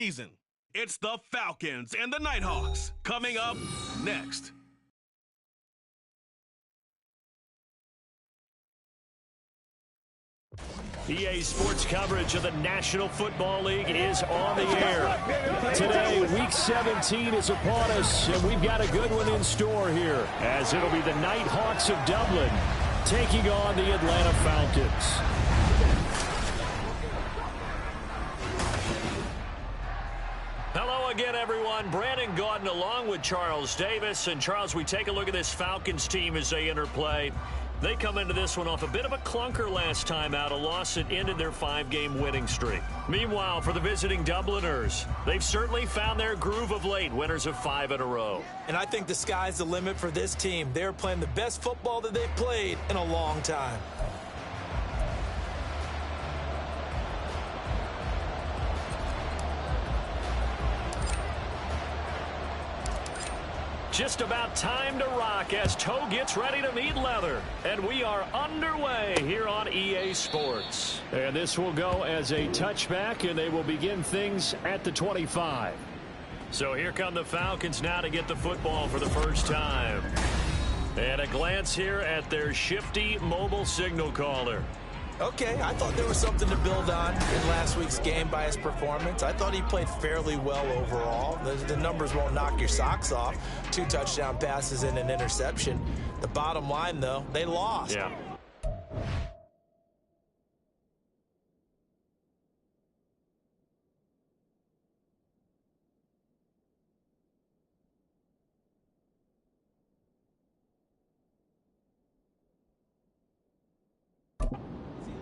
season. It's the Falcons and the Nighthawks coming up next. EA Sports coverage of the National Football League is on the air. Today, Week 17 is upon us, and we've got a good one in store here, as it'll be the Nighthawks of Dublin taking on the Atlanta Falcons. Hello again, everyone. Brandon Gaudin along with Charles Davis. And, Charles, we take a look at this Falcons team as they enter play. They come into this one off a bit of a clunker last time out, a loss that ended their 5-game winning streak. Meanwhile, for the visiting Dubliners, they've certainly found their groove of late, winners of 5 in a row. And I think the sky's the limit for this team. They're playing the best football that they've played in a long time. Just about time to rock as toe gets ready to meet leather. And we are underway here on EA Sports. And this will go as a touchback, and they will begin things at the 25. So here come the Falcons now to get the football for the first time. And a glance here at their shifty mobile signal caller. Okay, I thought there was something to build on in last week's game by his performance. I thought he played fairly well overall. The numbers won't knock your socks off. 2 touchdown passes and an interception. The bottom line, though, they lost. Yeah.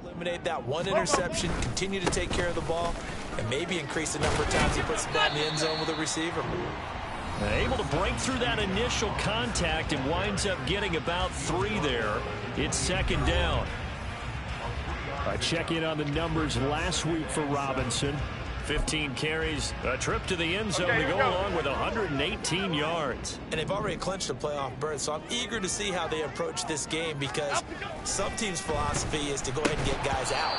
Eliminate that one interception, continue to take care of the ball, and maybe increase the number of times he puts the ball in the end zone with a receiver. Able to break through that initial contact and winds up getting about 3 there. It's second down. I check in on the numbers last week for Robinson. 15 carries, a trip to the end zone to go along with 118 yards. And they've already clinched a playoff berth, so I'm eager to see how they approach this game because some teams' philosophy is to go ahead and get guys out.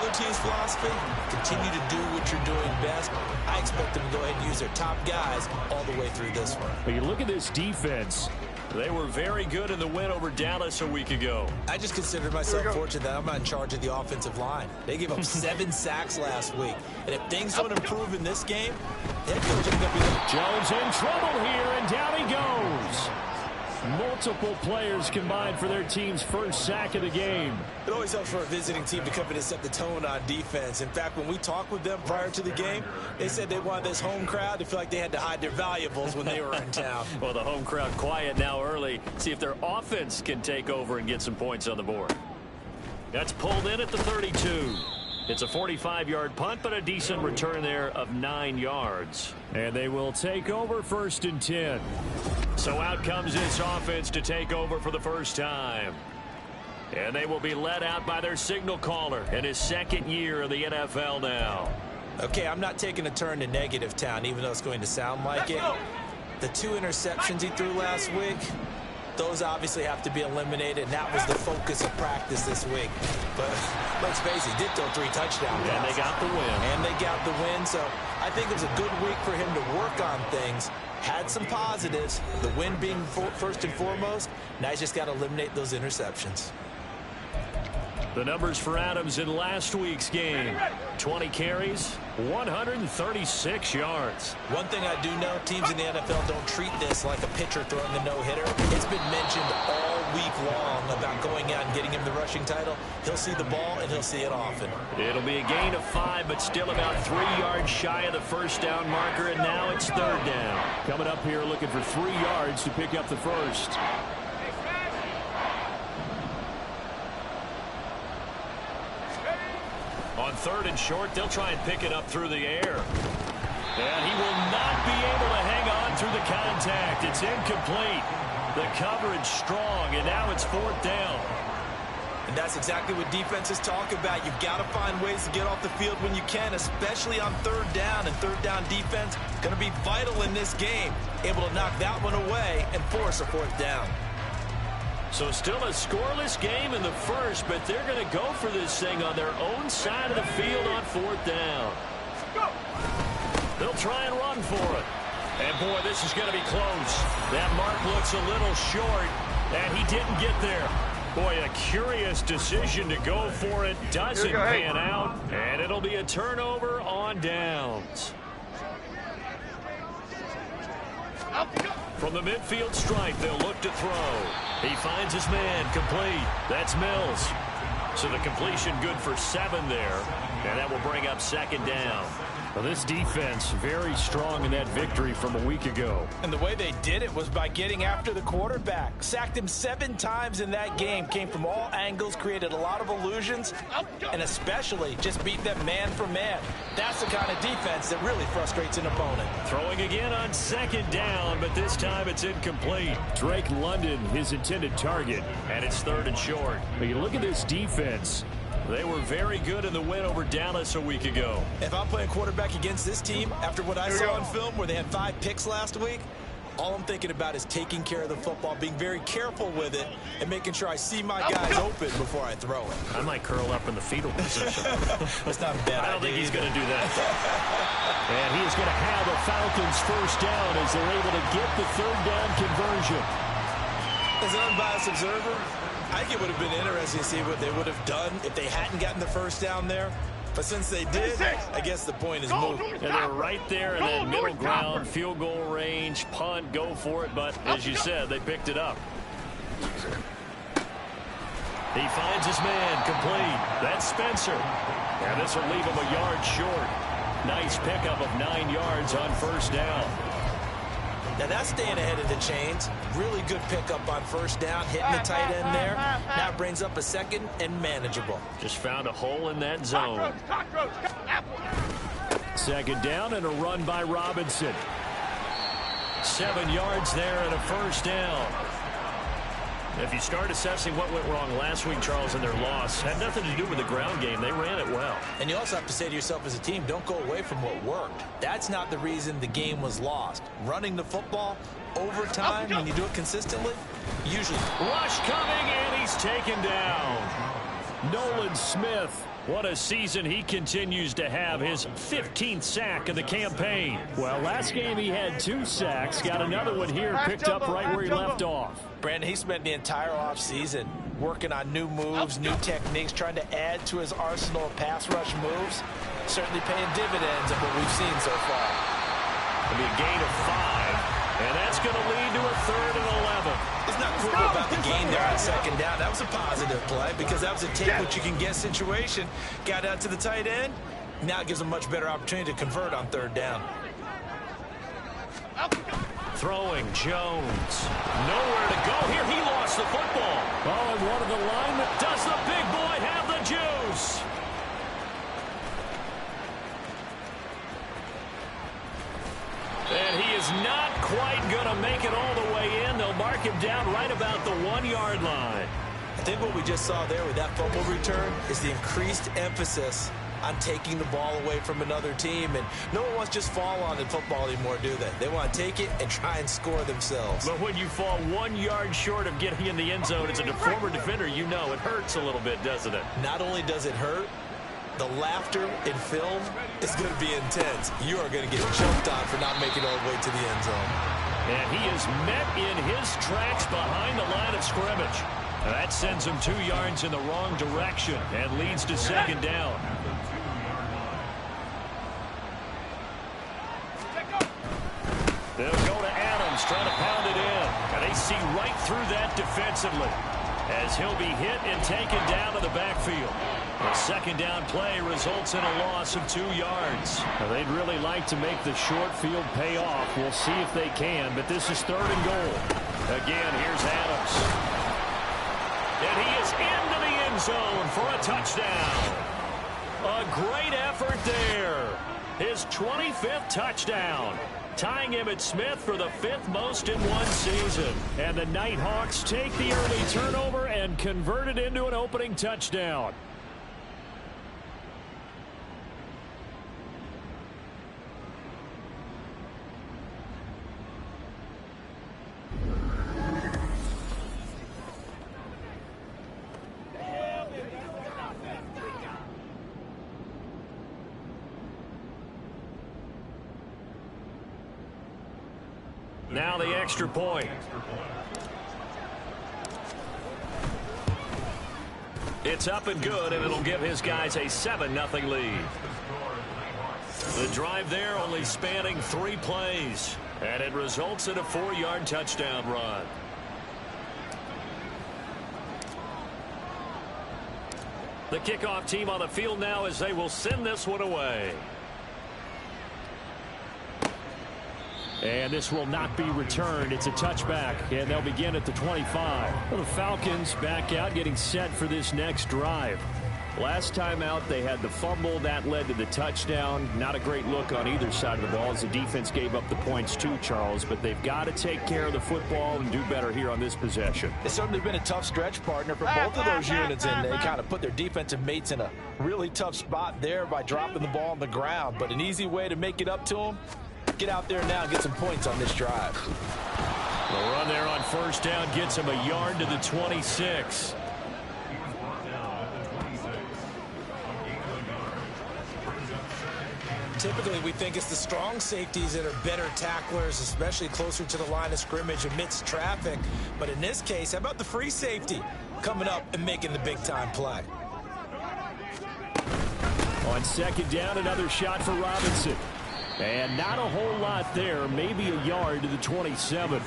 Other teams' philosophy, continue to do what you're doing best. I expect them to go ahead and use their top guys all the way through this one. But you look at this defense. They were very good in the win over Dallas a week ago. I just consider myself fortunate that I'm not in charge of the offensive line. They gave up 7 sacks last week. And if things don't improve in this game, head coach is going to be Jones in trouble here, and down he goes. Multiple players combined for their team's first sack of the game. It always helps for a visiting team to come in and set the tone on defense. In fact, when we talked with them prior to the game, they said they wanted this home crowd to feel like they had to hide their valuables when they were in town. Well, the home crowd quiet now early. See if their offense can take over and get some points on the board. That's pulled in at the 32. It's a 45-yard punt, but a decent return there of 9 yards. And they will take over 1st and 10. So out comes this offense to take over for the first time. And they will be led out by their signal caller in his 2nd year of the NFL now. Okay, I'm not taking a turn to negative town, even though it's going to sound like it. The 2 interceptions he threw last week, those obviously have to be eliminated, and that was the focus of practice this week. But let's face it, he did throw 3 touchdowns. And they got the win. And they got the win, so I think it was a good week for him to work on things. Had some positives, the win being first and foremost. Now he's just got to eliminate those interceptions. The numbers for Adams in last week's game. 20 carries, 136 yards. One thing I do know, teams in the NFL don't treat this like a pitcher throwing a no-hitter. It's been mentioned all week long about going out and getting him the rushing title. He'll see the ball, and he'll see it often. It'll be a gain of 5, but still about 3 yards shy of the first down marker, and now it's 3rd down. Coming up here looking for 3 yards to pick up the first. On 3rd and short, they'll try and pick it up through the air. And he will not be able to hang on through the contact. It's incomplete. The coverage strong, and now it's 4th down. And that's exactly what defenses talk about. You've got to find ways to get off the field when you can, especially on 3rd down. And 3rd down defense going to be vital in this game. Able to knock that one away and force a 4th down. So still a scoreless game in the first, but they're going to go for this thing on their own side of the field on 4th down. they'll try and run for it. And, boy, this is going to be close. That mark looks a little short, and he didn't get there. Boy, a curious decision to go for it. Doesn't pan out, and it'll be a turnover on downs. From the midfield stripe, they'll look to throw. He finds his man, complete. That's Mills. So the completion good for 7 there, and that will bring up second down. Well, this defense very strong in that victory from a week ago. And the way they did it was by getting after the quarterback. Sacked him 7 times in that game. Came from all angles, created a lot of illusions, and especially just beat them man for man. That's the kind of defense that really frustrates an opponent. Throwing again on second down, but this time it's incomplete. Drake London, his intended target. And it's 3rd and short. But you look at this defense. They were very good in the win over Dallas a week ago. If I'm playing quarterback against this team, after what I saw on film where they had 5 picks last week, all I'm thinking about is taking care of the football, being very careful with it, and making sure I see my guys open before I throw it. I might curl up in the fetal position. That's not a bad idea. I don't think he's going to do that. And he is going to have the Falcons first down as they're able to get the 3rd down conversion. As an unbiased observer, I think it would have been interesting to see what they would have done if they hadn't gotten the first down there. But since they did, I guess the point is moved. And they're right there in that middle ground, field goal range, punt, go for it. But as you said, they picked it up. He finds his man, complete. That's Spencer. And this will leave him a yard short. Nice pickup of 9 yards on first down. Now that's staying ahead of the chains. Really good pickup on first down, hitting the tight end there. Now it brings up a 2nd and manageable. Just found a hole in that zone. 2nd down and a run by Robinson. 7 yards there and a first down. If you start assessing what went wrong last week, Charles, in their loss, had nothing to do with the ground game. They ran it well. And you also have to say to yourself as a team, don't go away from what worked. That's not the reason the game was lost. Running the football over time, when you do it consistently, usually. Rush coming, and he's taken down. Nolan Smith. What a season he continues to have, his 15th sack of the campaign. Well, last game he had 2 sacks. Got another one here, picked up right where he left off. Brandon, he spent the entire offseason working on new moves, new techniques, trying to add to his arsenal of pass rush moves. Certainly paying dividends of what we've seen so far. It'll be a gain of 5, and that's going to lead to a 3rd and 11. It's not cool about the gain there on 2nd down. That was a positive play because that was a take what you can get situation. Got out to the tight end. Now it gives them much better opportunity to convert on 3rd down. Throwing Jones. Nowhere to go here. He lost the football. Oh, and one of the linemen. Does the big boy have the juice? And he is not quite going to make it all the way in. They'll mark him down right about the 1-yard line. I think what we just saw there with that fumble return is the increased emphasis on taking the ball away from another team. And no one wants to just fall on in football anymore, do they? They want to take it and try and score themselves. But when you fall 1 yard short of getting in the end zone as a former defender, you know it hurts a little bit, doesn't it? Not only does it hurt, the laughter in film is going to be intense. You are going to get jumped on for not making it all the way to the end zone. And he is met in his tracks behind the line of scrimmage. That sends him 2 yards in the wrong direction and leads to 2nd down. They'll go to Adams, trying to pound it in. And they see right through that defensively as he'll be hit and taken down to the backfield. The 2nd down play results in a loss of 2 yards. Now, they'd really like to make the short field pay off. We'll see if they can, but this is 3rd and goal. Again, here's Adams. And he is into the end zone for a touchdown. A great effort there. His 25th touchdown. Tying Emmitt Smith for the 5th most in one season. And the Nighthawks take the early turnover and convert it into an opening touchdown. Now the extra point. It's up and good, and it'll give his guys a 7-0 lead. The drive there only spanning 3 plays, and it results in a 4-yard touchdown run. The kickoff team on the field now as they will send this one away. And this will not be returned. It's a touchback, and they'll begin at the 25. Well, the Falcons back out, getting set for this next drive. Last time out, they had the fumble. That led to the touchdown. Not a great look on either side of the ball as the defense gave up the points too, Charles. But they've got to take care of the football and do better here on this possession. It's certainly been a tough stretch, partner, for both of those units, and they kind of put their defensive mates in a really tough spot there by dropping the ball on the ground. But an easy way to make it up to them, get out there now and get some points on this drive. The run there on first down gets him a yard to the 26. Typically, we think it's the strong safeties that are better tacklers, especially closer to the line of scrimmage amidst traffic. But in this case, how about the free safety coming up and making the big-time play? On second down, another shot for Robinson. And not a whole lot there, maybe a yard to the 27.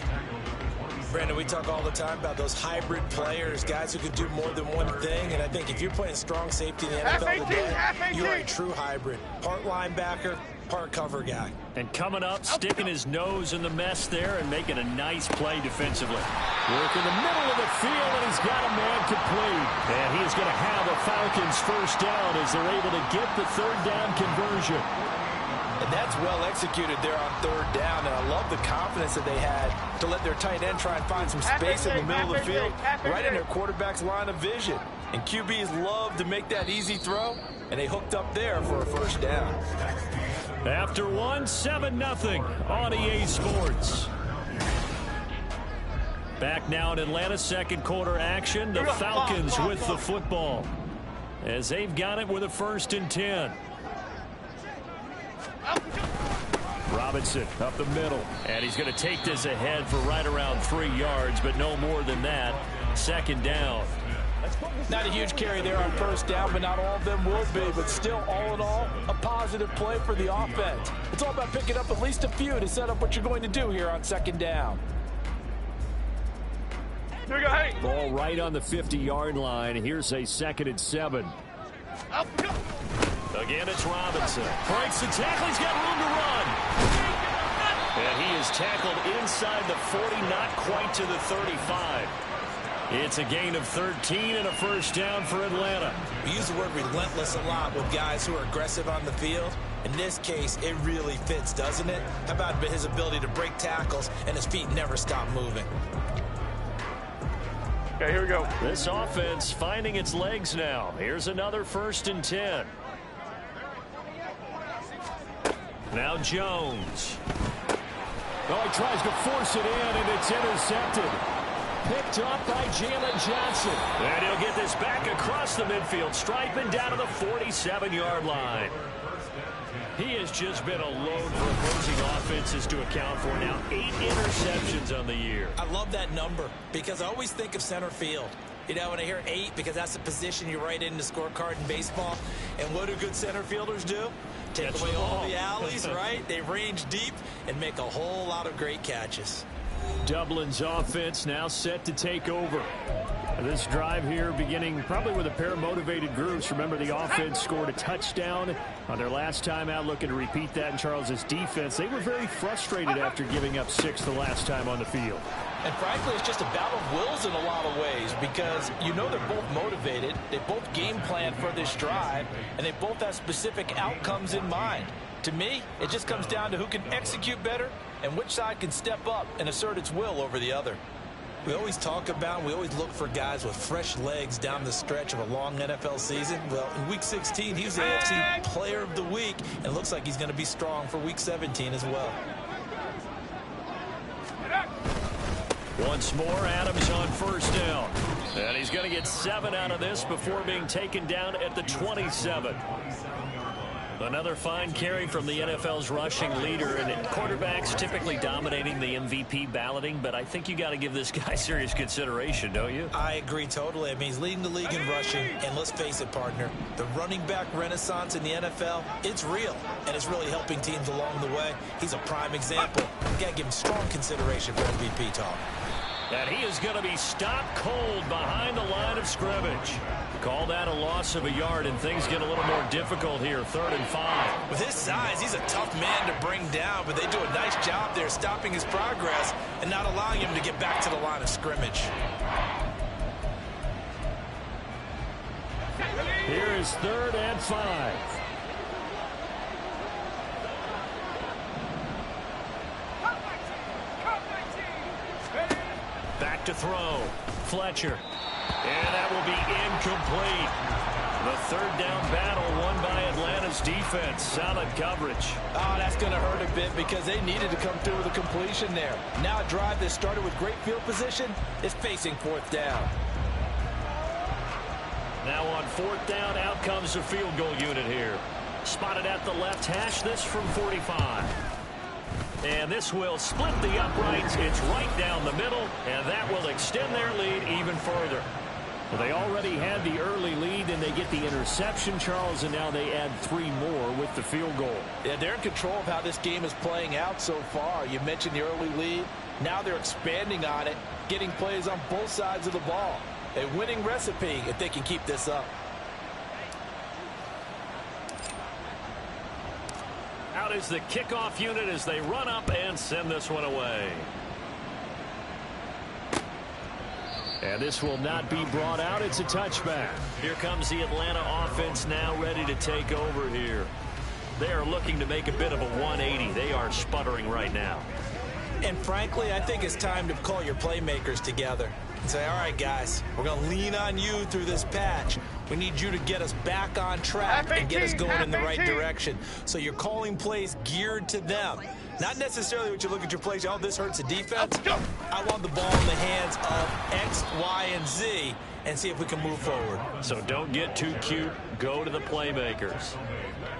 Brandon, we talk all the time about those hybrid players, guys who can do more than one thing. And I think if you're playing strong safety in the NFL today, you are a true hybrid. Part linebacker, part cover guy. And coming up, sticking his nose in the mess there and making a nice play defensively. Work in the middle of the field, and he's got a man complete. And he is going to have a Falcons first down as they're able to get the third down conversion. And that's well executed there on third down, and I love the confidence that they had to let their tight end try and find some space in the middle of the field, right in their quarterback's line of vision. And QBs love to make that easy throw, and they hooked up there for a first down. After one, 7-0 on EA Sports. Back now in Atlanta, second quarter action. The Falcons with the football as they've got it with a 1st and 10. Robinson up the middle. And he's going to take this ahead for right around 3 yards, but no more than that. Second down. Not a huge carry there on first down, but not all of them will be. But still, all in all, a positive play for the offense. It's all about picking up at least a few to set up what you're going to do here on second down. Ball right on the 50-yard line. Here's a 2nd and 7. Again, it's Robinson. Breaks the tackle. He's got room to run. And he is tackled inside the 40, not quite to the 35. It's a gain of 13 and a first down for Atlanta. We use the word relentless a lot with guys who are aggressive on the field. In this case, it really fits, doesn't it? How about his ability to break tackles and his feet never stop moving? Okay, here we go. This offense finding its legs now. Here's another 1st and 10. Now Jones. Oh, he tries to force it in, and it's intercepted. Picked up by Jalen Johnson. And he'll get this back across the midfield stripe and down to the 47-yard line. He has just been a load for opposing offenses to account for now. 8 interceptions on the year. I love that number because I always think of center field. You know, when I hear 8, because that's the position you write in the scorecard in baseball. And what do good center fielders do? Take away all the alleys, right? They range deep and make a whole lot of great catches. Dublin's offense now set to take over. This drive here beginning probably with a pair of motivated groups. Remember, the offense scored a touchdown on their last time out, looking to repeat that in Charles's defense. They were very frustrated after giving up 6 the last time on the field. And frankly, it's just a battle of wills in a lot of ways because you know they're both motivated. They both game plan for this drive, and they both have specific outcomes in mind. To me, it just comes down to who can execute better and which side can step up and assert its will over the other. We always talk about, we always look for guys with fresh legs down the stretch of a long NFL season. Well, in Week 16, he was AFC Player of the Week, and it looks like he's going to be strong for Week 17 as well. Once more, Adams on first down. And he's going to get 7 out of this before being taken down at the 27. Another fine carry from the NFL's rushing leader, and quarterbacks typically dominating the MVP balloting, but I think you got to give this guy serious consideration, don't you? I agree totally. I mean, he's leading the league in rushing, and let's face it, partner, the running back renaissance in the NFL, it's real, and it's really helping teams along the way. He's a prime example. You got to give him strong consideration for MVP talk. And he is going to be stopped cold behind the line of scrimmage. Call that a loss of a yard, and things get a little more difficult here, 3rd and 5. With his size, he's a tough man to bring down, but they do a nice job there stopping his progress and not allowing him to get back to the line of scrimmage. Here is 3rd and 5. Back to throw. Fletcher. And that will be incomplete. The 3rd down battle won by Atlanta's defense. Solid coverage. Oh, that's going to hurt a bit because they needed to come through with a completion there. Now a drive that started with great field position is facing 4th down. Now on 4th down, out comes the field goal unit here. Spotted at the left hash, this from 45. And this will split the uprights. It's right down the middle, and that will extend their lead even further. Well, they already had the early lead, and they get the interception, Charles, and now they add 3 more with the field goal. Yeah, they're in control of how this game is playing out so far. You mentioned the early lead. Now they're expanding on it, getting plays on both sides of the ball. A winning recipe if they can keep this up. Out is the kickoff unit as they run up and send this one away. And this will not be brought out. It's a touchback. Here comes the Atlanta offense now ready to take over here. They are looking to make a bit of a 180. They are sputtering right now. And frankly, I think it's time to call your playmakers together and say, all right, guys, we're going to lean on you through this patch. We need you to get us back on track and get us going in the right direction. So you're calling plays geared to them. Not necessarily what you look at your plays, oh, this hurts the defense. I want the ball in the hands of X, Y, and Z and see if we can move forward. So don't get too cute. Go to the playmakers.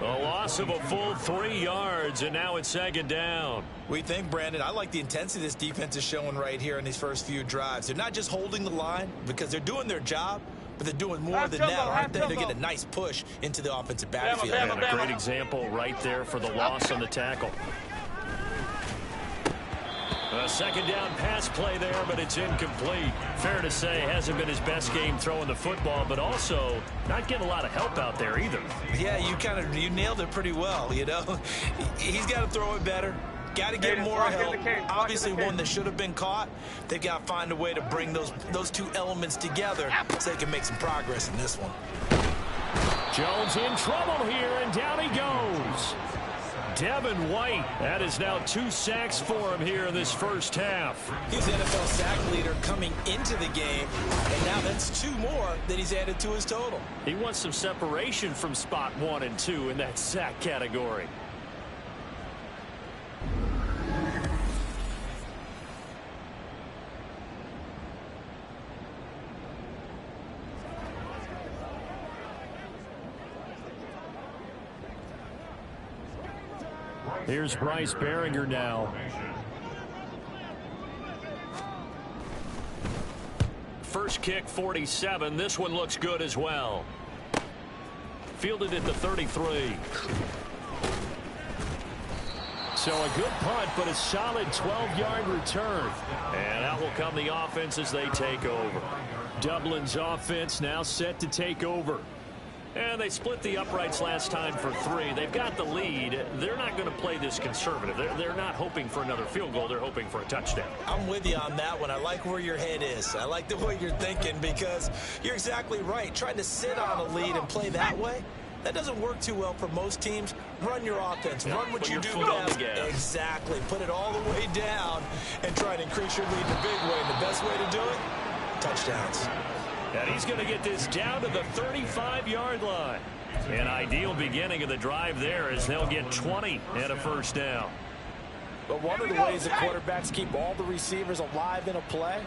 A loss of a full 3 yards, and now it's 2nd down. We think, Brandon, I like the intensity this defense is showing right here in these first few drives. They're not just holding the line because they're doing their job, but they're doing more than that, aren't they? They're getting a nice push into the offensive backfield. And a great example right there for the loss on the tackle. A 2nd down pass play there, but it's incomplete. Fair to say, hasn't been his best game throwing the football, but also not getting a lot of help out there either. Yeah, you nailed it pretty well, you know. He's got to throw it better. Got to get more help. Obviously, one that should have been caught. They've got to find a way to bring those 2 elements together so they can make some progress in this one. Jones in trouble here, and down he goes. Devin White, that is now 2 sacks for him here in this first half. He's the NFL sack leader coming into the game, and now that's 2 more that he's added to his total. He wants some separation from spot 1 and 2 in that sack category. Here's Bryce Behringer now. First kick, 47. This one looks good as well. Fielded at the 33. So a good punt, but a solid 12-yard return. And out will come the offense as they take over. Dublin's offense now set to take over. And they split the uprights last time for 3. They've got the lead. They're not going to play this conservative. They're not hoping for another field goal. They're hoping for a touchdown. I'm with you on that one. I like where your head is. I like the way you're thinking because you're exactly right. Trying to sit on a lead and play that way, that doesn't work too well for most teams. Run your offense. Run what you do best. Exactly. Put it all the way down and try to increase your lead in a big way. And the best way to do it, touchdowns. And he's going to get this down to the 35-yard line. An ideal beginning of the drive there as they'll get 20 and a first down. But one of the ways the quarterbacks keep all the receivers alive in a play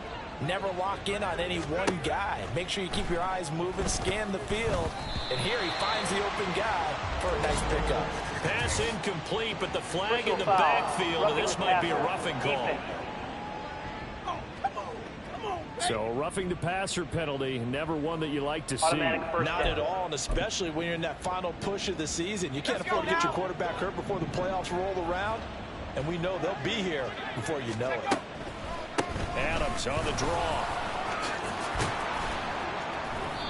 Never lock in on any one guy. Make sure you keep your eyes moving, scan the field. And here he finds the open guy for a nice pickup. Pass incomplete, but the flag in the backfield, and this might be a roughing call. So roughing the passer penalty, never one that you like to see. Not at all, and especially when you're in that final push of the season. You can't afford to get your quarterback hurt before the playoffs roll around, and we know they'll be here before you know it. Adams on the draw.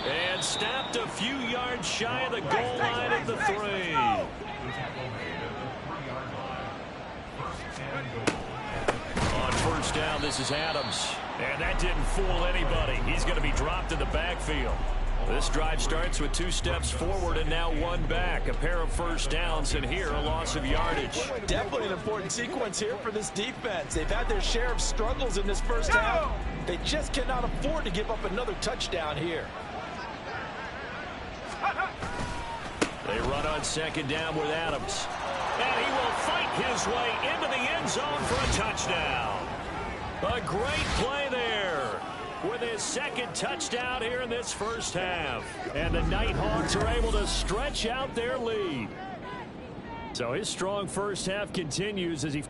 And stopped a few yards shy of the goal line at the 3. On first down, this is Adams. And that didn't fool anybody. He's going to be dropped in the backfield. This drive starts with 2 steps forward and now 1 back. A pair of first downs, and here a loss of yardage. Definitely an important sequence here for this defense. They've had their share of struggles in this first half. They just cannot afford to give up another touchdown here. They run on second down with Adams. And he will fight his way into the end zone for a touchdown. A great play there with his second touchdown here in this first half. And the Nighthawks are able to stretch out their lead. So his strong first half continues as he...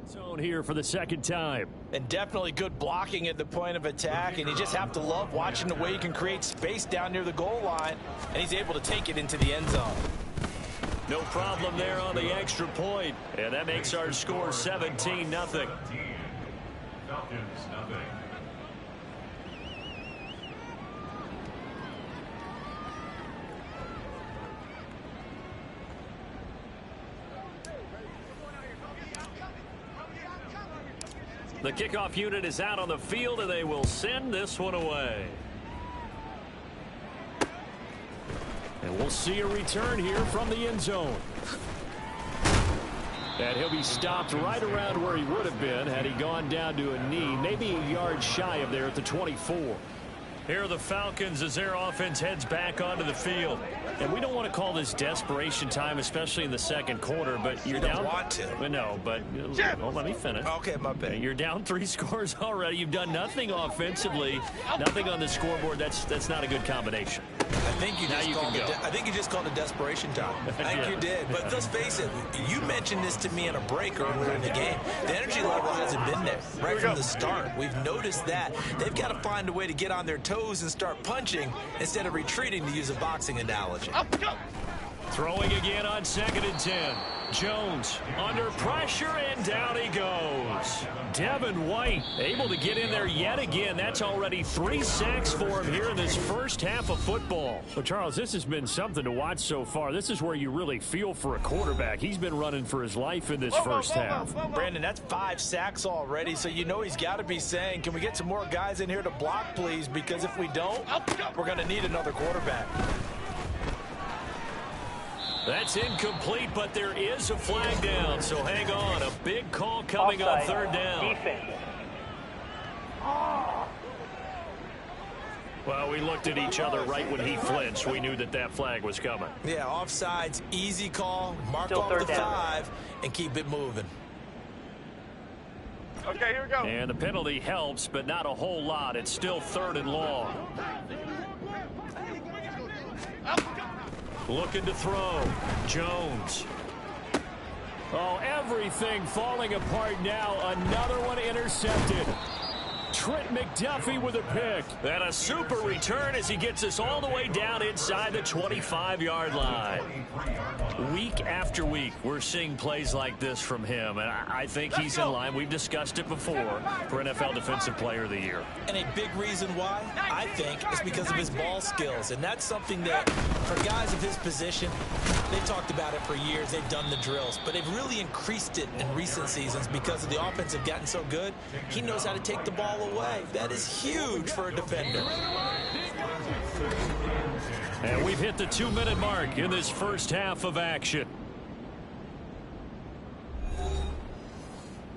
Zone here for the second time. And definitely good blocking at the point of attack, and you just have to love watching the way he can create space down near the goal line, and he's able to take it into the end zone. No problem there on the extra point, and that makes our score 17-0. Falcons, nothing. The kickoff unit is out on the field, and they will send this one away. And we'll see a return here from the end zone. And he'll be stopped right around where he would have been had he gone down to a knee, maybe a yard shy of there at the 24. Here are the Falcons as their offense heads back onto the field. And we don't want to call this desperation time, especially in the second quarter, but you're down. You don't want to. No, but well, let me finish. Okay, my bad. You're down 3 scores already. You've done nothing offensively, nothing on the scoreboard. That's not a good combination. I think you just called it desperation time. I think you did. But let's face it, you mentioned this to me in a break earlier in the game. The energy level hasn't been there right from the start. We've noticed that. They've got to find a way to get on their toes and start punching instead of retreating, to use a boxing analogy. Throwing again on 2nd and 10. Jones under pressure, and down he goes. Devin White able to get in there yet again. That's already 3 sacks for him here in this first half of football. Well, Charles, this has been something to watch so far. This is where you really feel for a quarterback. He's been running for his life in this first half. Brandon, that's 5 sacks already, so you know he's got to be saying, can we get some more guys in here to block, please? Because if we don't, we're going to need another quarterback. That's incomplete, but there is a flag down, so hang on. A big call coming on 3rd down. Well, we looked at each other right when he flinched. We knew that flag was coming. Yeah, offsides, easy call. Mark off the 5 and keep it moving. Okay, here we go. And the penalty helps, but not a whole lot. It's still 3rd and long. Looking to throw. Jones. Oh, everything falling apart now. Another one intercepted. Trent McDuffie with a pick. And a super return as he gets us all the way down inside the 25-yard line. Week after week, we're seeing plays like this from him, and I think he's in line. We've discussed it before for NFL Defensive Player of the Year. And a big reason why, I think, is because of his ball skills. And that's something that, for guys of his position, they've talked about it for years. They've done the drills. But they've really increased it in recent seasons because of the offense have gotten so good. He knows how to take the ball away. That is huge for a defender. And we've hit the 2-minute mark in this first half of action.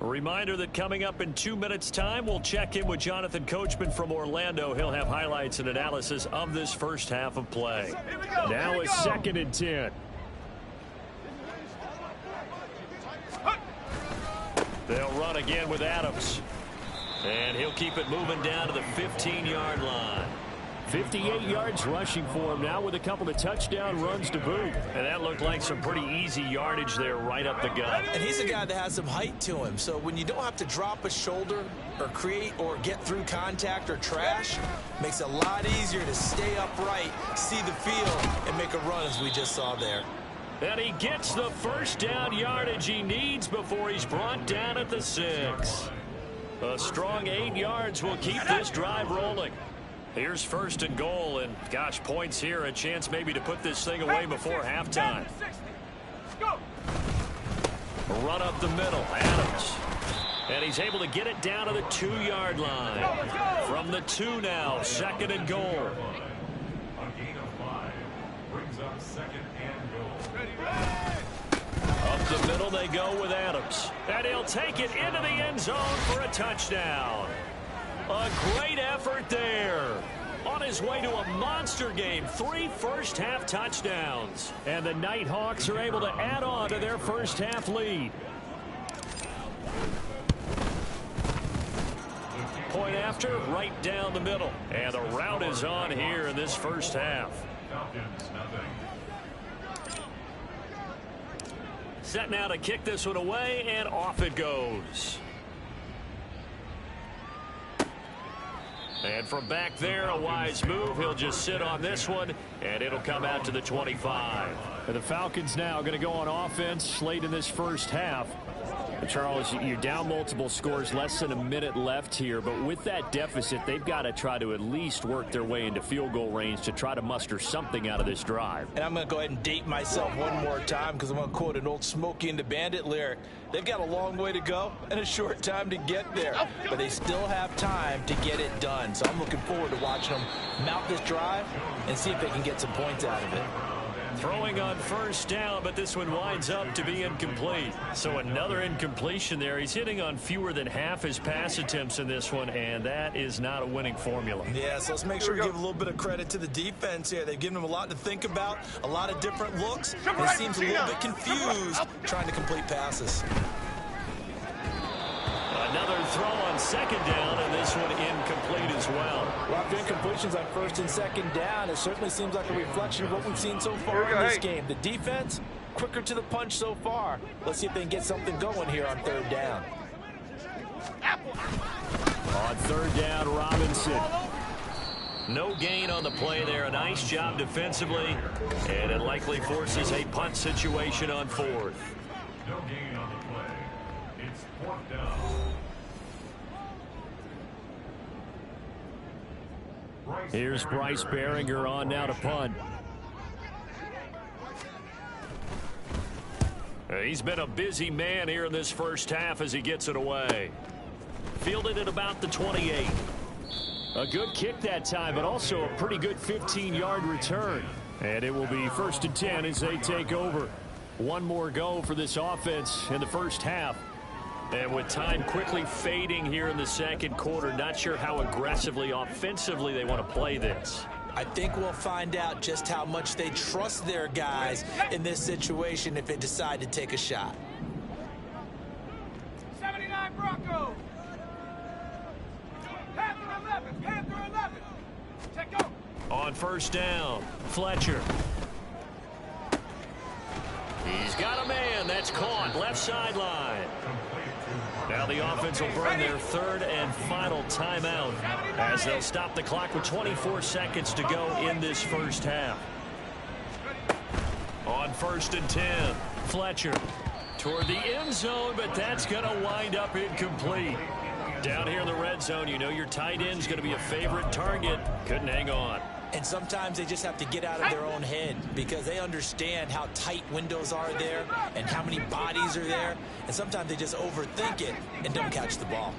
A reminder that coming up in 2 minutes' time, we'll check in with Jonathan Coachman from Orlando. He'll have highlights and analysis of this first half of play. Now a 2nd and 10. They'll run again with Adams. And he'll keep it moving down to the 15-yard line. 58 yards rushing for him now with a couple of touchdown runs to boot. And that looked like some pretty easy yardage there right up the gut. And he's a guy that has some height to him. So when you don't have to drop a shoulder or create or get through contact or trash, makes it a lot easier to stay upright, see the field, and make a run as we just saw there. And he gets the first down yardage he needs before he's brought down at the 6. A strong 8 yards will keep this drive rolling. Here's 1st and goal, and gosh, points here, a chance maybe to put this thing away before halftime. Run up the middle, Adams. And he's able to get it down to the 2-yard line. From the 2 now, 2nd and goal. Up the middle they go with Adams. And he'll take it into the end zone for a touchdown. A great effort there. On his way to a monster game, 3 first-half touchdowns. And the Nighthawks are able to add on to their first-half lead. Point after, right down the middle. And the route is on here in this first half. Set now to kick this one away, and off it goes. And from back there, a wise move. He'll just sit on this one, and it'll come out to the 25. And the Falcons now going to go on offense late in this first half. Charles, you're down multiple scores, less than a minute left here, but with that deficit, they've got to try to at least work their way into field goal range to try to muster something out of this drive. And I'm going to go ahead and date myself one more time because I'm going to quote an old Smokey and the Bandit lyric. They've got a long way to go and a short time to get there, but they still have time to get it done. So I'm looking forward to watching them mount this drive and see if they can get some points out of it. Throwing on first down, but this one winds up to be incomplete. So another incompletion there. He's hitting on fewer than half his pass attempts in this one, and that is not a winning formula. Yeah, so let's make sure we give a little bit of credit to the defense here. They've given him a lot to think about, a lot of different looks, and he seems a little bit confused trying to complete passes. Another throw on 2nd down, and this one incomplete as well. A lot of incompletions on 1st and 2nd down. It certainly seems like a reflection of what we've seen so far in this game. The defense, quicker to the punch so far. Let's see if they can get something going here on 3rd down. On 3rd down, Robinson. No gain on the play there. A nice job defensively, and it likely forces a punt situation on 4th. No gain on the play. It's 4th down. Here's Bryce Behringer on now to punt. He's been a busy man here in this first half as he gets it away. Fielded at about the 28. A good kick that time, but also a pretty good 15-yard return. And it will be 1st and 10 as they take over. One more go for this offense in the first half. And with time quickly fading here in the 2nd quarter, not sure how aggressively, offensively they want to play this. I think we'll find out just how much they trust their guys in this situation if they decide to take a shot. 79 Bronco. Panther 11. Panther 11. Check go. On 1st down, Fletcher. He's got a man. That's caught. Left sideline. Now the offense will burn their third and final timeout as they'll stop the clock with 24 seconds to go in this first half. On 1st and 10, Fletcher toward the end zone, but that's going to wind up incomplete. Down here in the red zone, you know your tight end's going to be a favorite target. Couldn't hang on. And sometimes they just have to get out of their own head because they understand how tight windows are there and how many bodies are there. And sometimes they just overthink it and don't catch the ball.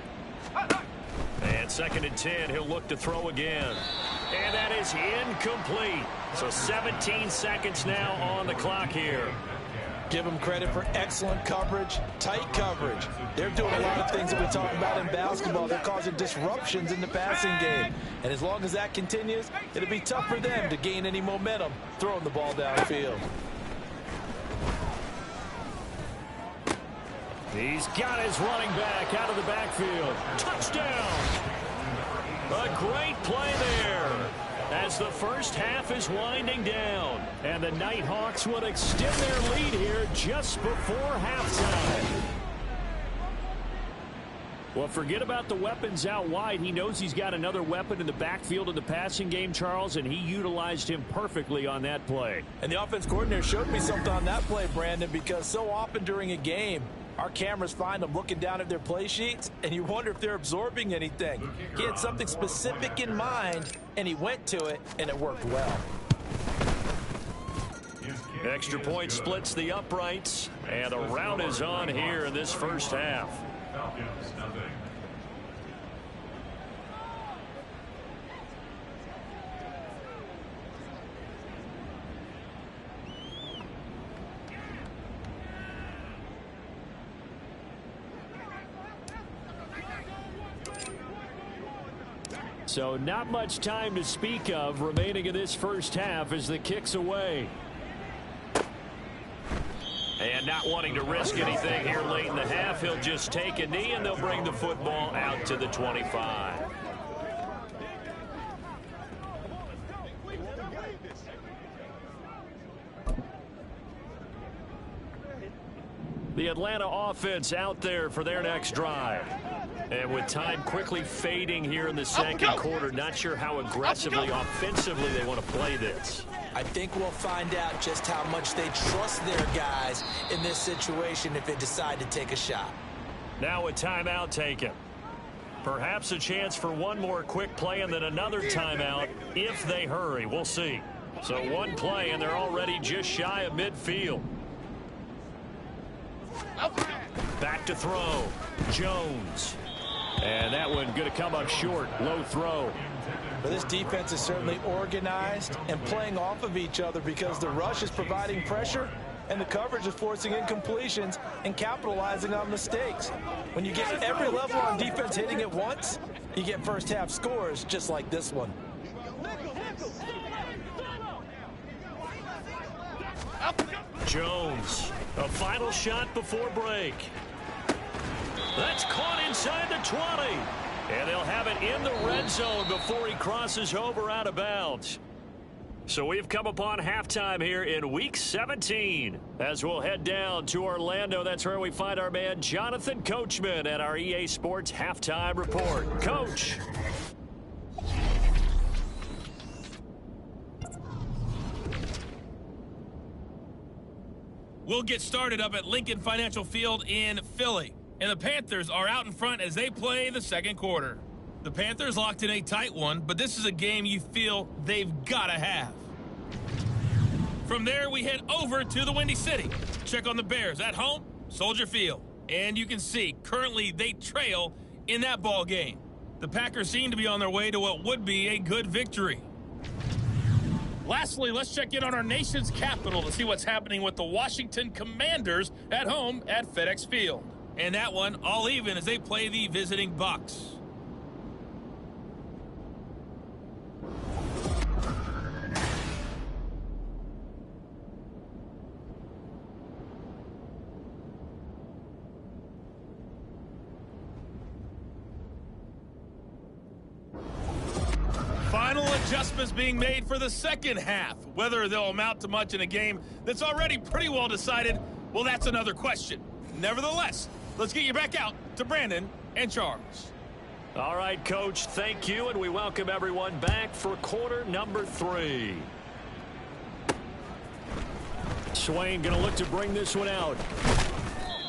And 2nd and 10, he'll look to throw again. And that is incomplete. So 17 seconds now on the clock here. Give them credit for excellent coverage, tight coverage. They're doing a lot of things that we talk about in basketball. They're causing disruptions in the passing game. And as long as that continues, it'll be tough for them to gain any momentum throwing the ball downfield. He's got his running back out of the backfield. Touchdown! A great play there as the first half is winding down. And the Nighthawks would extend their lead here just before halftime. Well, forget about the weapons out wide. He knows he's got another weapon in the backfield in the passing game, Charles, and he utilized him perfectly on that play. And the offense coordinator showed me something on that play, Brandon, because so often during a game, our cameras find them looking down at their play sheets, and you wonder if they're absorbing anything. He had something specific in mind, and he went to it, and it worked well. Extra point splits the uprights, and a rout is on here in this first half. Falcons, nothing. So not much time to speak of remaining in this first half as the kick's away. And not wanting to risk anything here late in the half, he'll just take a knee and they'll bring the football out to the 25. The Atlanta offense out there for their next drive. And with time quickly fading here in the second quarter, not sure how aggressively, offensively they want to play this. I think we'll find out just how much they trust their guys in this situation if they decide to take a shot. Now a timeout taken. Perhaps a chance for one more quick play and then another timeout if they hurry. We'll see. So one play and they're already just shy of midfield. Back to throw. Jones. And that one going to come up short. Low throw. But this defense is certainly organized and playing off of each other because the rush is providing pressure and the coverage is forcing incompletions and capitalizing on mistakes. When you get every level on defense hitting at once, you get first half scores just like this one. Jones, a final shot before break. That's caught inside the 20. And they'll have it in the red zone before he crosses over out of bounds. So we've come upon halftime here in Week 17. As we'll head down to Orlando, that's where we find our man Jonathan Coachman at our EA Sports Halftime Report. Coach. We'll get started up at Lincoln Financial Field in Philly. And the Panthers are out in front as they play the second quarter. The Panthers locked in a tight one, but this is a game you feel they've got to have. From there, we head over to the Windy City. Check on the Bears at home, Soldier Field. And you can see, currently they trail in that ball game. The Packers seem to be on their way to what would be a good victory. Lastly, let's check in on our nation's capital to see what's happening with the Washington Commanders at home at FedEx Field. And that one all even as they play the visiting Bucs. Final adjustments being made for the second half. Whether they'll amount to much in a game that's already pretty well decided, well, that's another question. Nevertheless, Let's get you back out to Brandon and Charles. All right, Coach, thank you, and we welcome everyone back for quarter number 3. Swain going to look to bring this one out.